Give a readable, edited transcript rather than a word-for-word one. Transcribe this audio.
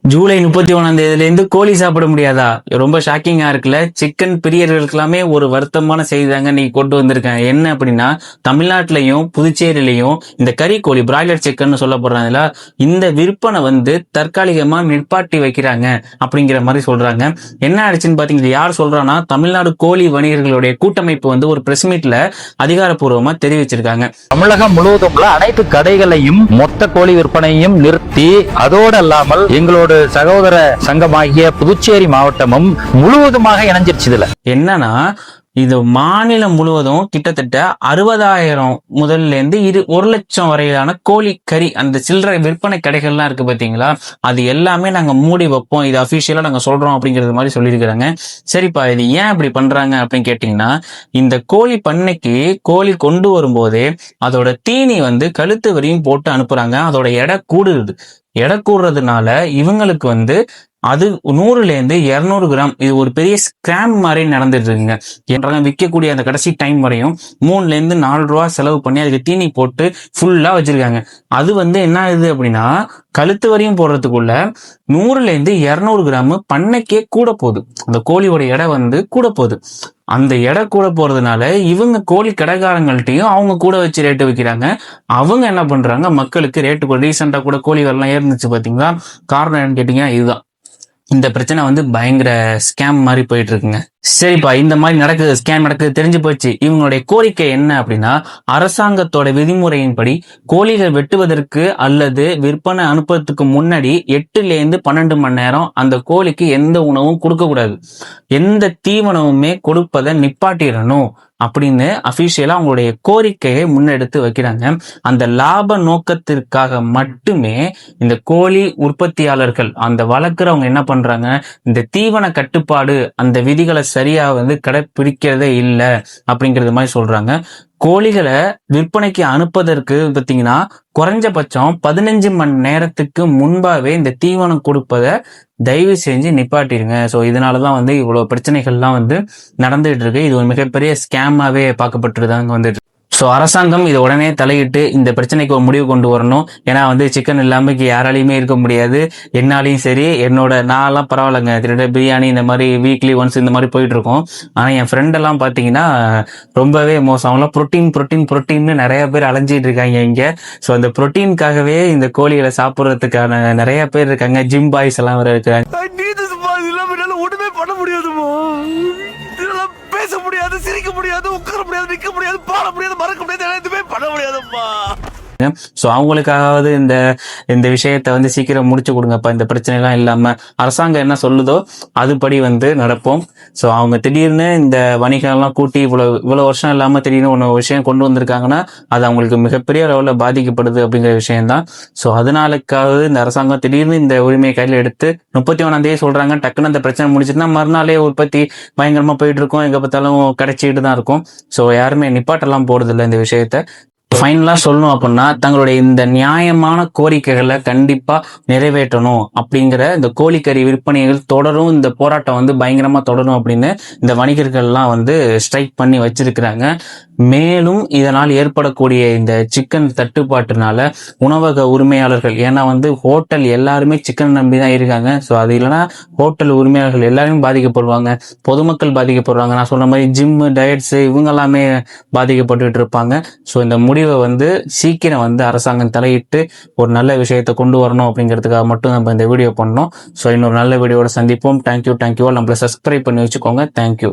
ஜூலை 31 கோழி சாப்பிட முடியாதா? ரொம்ப ஷாக்கிங்கா இருக்குல்ல. சிக்கன் பிரியர்களுக்கு எல்லாமே ஒரு வருத்தமான செய்தி தாங்க நீ கொண்டு வந்திருக்கேன். என்ன அப்படின்னா, தமிழ்நாட்டிலையும் புதுச்சேரியிலையும் இந்த கறி கோழி பிராய்லர் சிக்கன் சொல்லப்படுறாங்கல்ல, இந்த விற்பனை தற்காலிகமா நிப்பாட்டி வைக்கிறாங்க அப்படிங்கிற மாதிரி சொல்றாங்க. என்ன ஆயிடுச்சுன்னு பாத்தீங்கன்னா, யார் சொல்றான்னா தமிழ்நாடு கோழி வணிகர்களுடைய கூட்டமைப்பு ஒரு பிரஸ் மீட்ல அதிகாரப்பூர்வமா தெரிவிச்சிருக்காங்க. தமிழகம் முழுவதும் உள்ள அனைத்து கடைகளையும் மொத்த கோழி விற்பனையும் நிறுத்தி, அதோடு அல்லாமல் எங்களோட சகோதர சங்கமாகிய புதுச்சேரி மாவட்டமும் முழுவதுமாக இணைஞ்சிருச்சு. இதுல என்னன்னா, இது மாநிலம் முழுவதும் கிட்டத்தட்ட 60,000 முதல்ல இருந்து 1,00,000 வரையிலான கோழி கறி அந்த சில்லறை விற்பனை கடைகள்லாம் இருக்கு பாத்தீங்களா, அது எல்லாமே நாங்க மூடி வைப்போம், இது அபிஷியலா நாங்க சொல்றோம் அப்படிங்கிறது மாதிரி சொல்லியிருக்கிறாங்க. சரிப்பா, இது ஏன் இப்படி பண்றாங்க அப்படின்னு கேட்டீங்கன்னா, இந்த கோழி பண்ணைக்கு கோழி கொண்டு வரும்போதே அதோட தீனி கழுத்து வரையும் போட்டு அனுப்புறாங்க. அதோட எடை கூடுது. எடை கூடுறதுனால இவங்களுக்கு அது 100ல இருந்து 200 கிராம், இது ஒரு பெரிய ஸ்கிராம் மாதிரி நடந்துட்டு இருக்குங்க. என்றாங்க விற்கக்கூடிய அந்த கடைசி டைம் வரையும் 3ல இருந்து 4 ரூபா செலவு பண்ணி அதுக்கு தீனி போட்டு ஃபுல்லா வச்சிருக்காங்க. அது என்ன ஆகுது அப்படின்னா, கழுத்து வரையும் போடுறதுக்குள்ள 100ல இருந்து 200 கிராம் பண்ணைக்கே கூட போகுது. அந்த கோழியோட எடை கூட போகுது. அந்த எடை கூட போறதுனால இவங்க கோழி கடைக்காரங்கள்ட்டையும் அவங்க கூட வச்சு ரேட்டு வைக்கிறாங்க. அவங்க என்ன பண்றாங்க, மக்களுக்கு ரேட்டு ரீசெண்டா கூட கோழி வரலாம் ஏறிச்சு பாத்தீங்களா. காரணம் என்னன்னு கேட்டீங்கன்னா, இதுதான். இந்த பிரச்சனை பயங்கர ஸ்கேம் மாதிரி போயிட்டு இருக்குங்க. சரிப்பா, இந்த மாதிரி நடக்குது, ஸ்கேம் நடக்குது தெரிஞ்சு போச்சு. இவங்களுடைய கோரிக்கை என்ன அப்படின்னா, அரசாங்கத்தோட விதிமுறையின்படி கோழிகள் வெட்டுவதற்கு அல்லது விற்பனை அனுப்புறதுக்கு முன்னாடி 8ல இருந்து 12 மணி நேரம் அந்த கோழிக்கு எந்த உணவும் கொடுக்க கூடாது, எந்த தீவனமுமே கொடுப்பதை நிப்பாட்டிடணும் அப்படின்னு அபிஷியலா அவங்களுடைய கோரிக்கையை முன்னெடுத்து வைக்கிறாங்க. அந்த லாப நோக்கத்திற்காக மட்டுமே இந்த கோழி உற்பத்தியாளர்கள் அந்த வளர்க்குறவங்க என்ன பண்றாங்க, இந்த தீவன கட்டுப்பாடு அந்த விதிகளை சரியா கடைபிடிக்கிறதே இல்லை அப்படிங்கிறது மாதிரி சொல்றாங்க. கோழிகளை விற்பனைக்கு அனுப்பதற்கு பார்த்தீங்கன்னா குறைஞ்சபட்சம் 15 மணி நேரத்துக்கு முன்பாவே இந்த தீவனம் கொடுப்பதை தயவு செஞ்சு நிப்பாட்டிருங்க. ஸோ இதனாலதான் இவ்வளவு பிரச்சனைகள்லாம் நடந்துகிட்டு இருக்கு. இது ஒரு மிகப்பெரிய ஸ்கேமாவே பார்க்கப்பட்டுதாங்க வந்துட்டு. ஸோ அரசாங்கம் இதை உடனே தலையிட்டு இந்த பிரச்சனைக்கு ஒரு முடிவு கொண்டு வரணும். ஏன்னா சிக்கன் இல்லாம யாராலையுமே இருக்க முடியாது. என்னாலையும் சரி, நான்லாம் பரவாயில்லைங்க, திருட பிரியாணி இந்த மாதிரி வீக்லி ஒன்ஸ் இந்த மாதிரி போயிட்டு இருக்கோம். ஆனா என் ஃப்ரெண்ட் எல்லாம் பாத்தீங்கன்னா ரொம்பவே மோசம். அவங்களாம் புரோட்டீன் நிறைய பேர் அலைஞ்சிட்டு இருக்காங்க இங்க. ஸோ அந்த புரோட்டீனுக்காகவே இந்த கோழிகளை சாப்பிட்றதுக்கான நிறைய பேர் இருக்காங்க. ஜிம் பாய்ஸ் எல்லாம் வர இருக்காங்க. ஒண்ணுமே பண்ண முடியாதுமா, பேச முடியாது, சிரிக்க முடியாது, உட்கார முடியாது, நிக்க முடியாது, பாட முடியாது, மறக்க முடியாது, எதுவுமே பண்ண முடியாதுப்பா. ஸோ அவங்களுக்காவது இந்த விஷயத்த சீக்கிரம் முடிச்சு கொடுங்கப்பா. இந்த பிரச்சனை எல்லாம் இல்லாம அரசாங்கம் என்ன சொல்லுதோ அதுபடி நடப்போம். ஸோ அவங்க திடீர்னு இந்த வணிகம் எல்லாம் கூட்டி இவ்வளவு வருஷம் இல்லாம திடீர்னு ஒன்று விஷயம் கொண்டு வந்திருக்காங்கன்னா அது அவங்களுக்கு மிகப்பெரிய அளவுல பாதிக்கப்படுது அப்படிங்கிற விஷயம்தான். ஸோ அதனாலக்காவது இந்த அரசாங்கம் திடீர்னு இந்த உரிமையை கையில் எடுத்து 31 சொல்றாங்க, டக்குன்னு அந்த பிரச்சனை முடிச்சுட்டுனா மறுநாளே உற்பத்தி பயங்கரமா போயிட்டு இருக்கும், எங்க பார்த்தாலும் கிடைச்சிட்டு தான் இருக்கும். ஸோ யாருமே நிப்பாட்டெல்லாம் போறது இல்லை இந்த விஷயத்த. ஃபைனலா சொல்லணும் அப்படின்னா, தங்களுடைய இந்த நியாயமான கோரிக்கைகளை கண்டிப்பா நிறைவேற்றணும் அப்படிங்கிற இந்த கோழிக்கறி விற்பனைகள் தொடரும், இந்த போராட்டம் பயங்கரமா தொடரும் அப்படின்னு இந்த வணிகர்கள்லாம் ஸ்ட்ரைக் பண்ணி வச்சிருக்கிறாங்க. மேலும் இதனால் ஏற்படக்கூடிய இந்த சிக்கன் தட்டுப்பாட்டுனால உணவக உரிமையாளர்கள், ஏன்னா ஹோட்டல் எல்லாருமே சிக்கன் நம்பி தான் இருக்காங்க. ஸோ அது இல்லைன்னா ஹோட்டல் உரிமையாளர்கள் எல்லாருமே பாதிக்கப்படுவாங்க, பொதுமக்கள் பாதிக்கப்படுவாங்க. நான் சொன்ன மாதிரி ஜிம் டயட்ஸ் இவங்க எல்லாமே பாதிக்கப்பட்டு இருப்பாங்க. ஸோ இந்த முடிவை சீக்கிரம் அரசாங்கம் தலையிட்டு ஒரு நல்ல விஷயத்தை கொண்டு வரணும் அப்படிங்கிறதுக்காக மட்டும் நம்ம இந்த வீடியோ பண்ணோம். ஸோ இன்னொரு நல்ல வீடியோட சந்திப்போம். தேங்க்யூ. நம்மள சப்ஸ்கிரைப் பண்ணி வச்சுக்கோங்க. தேங்க்யூ.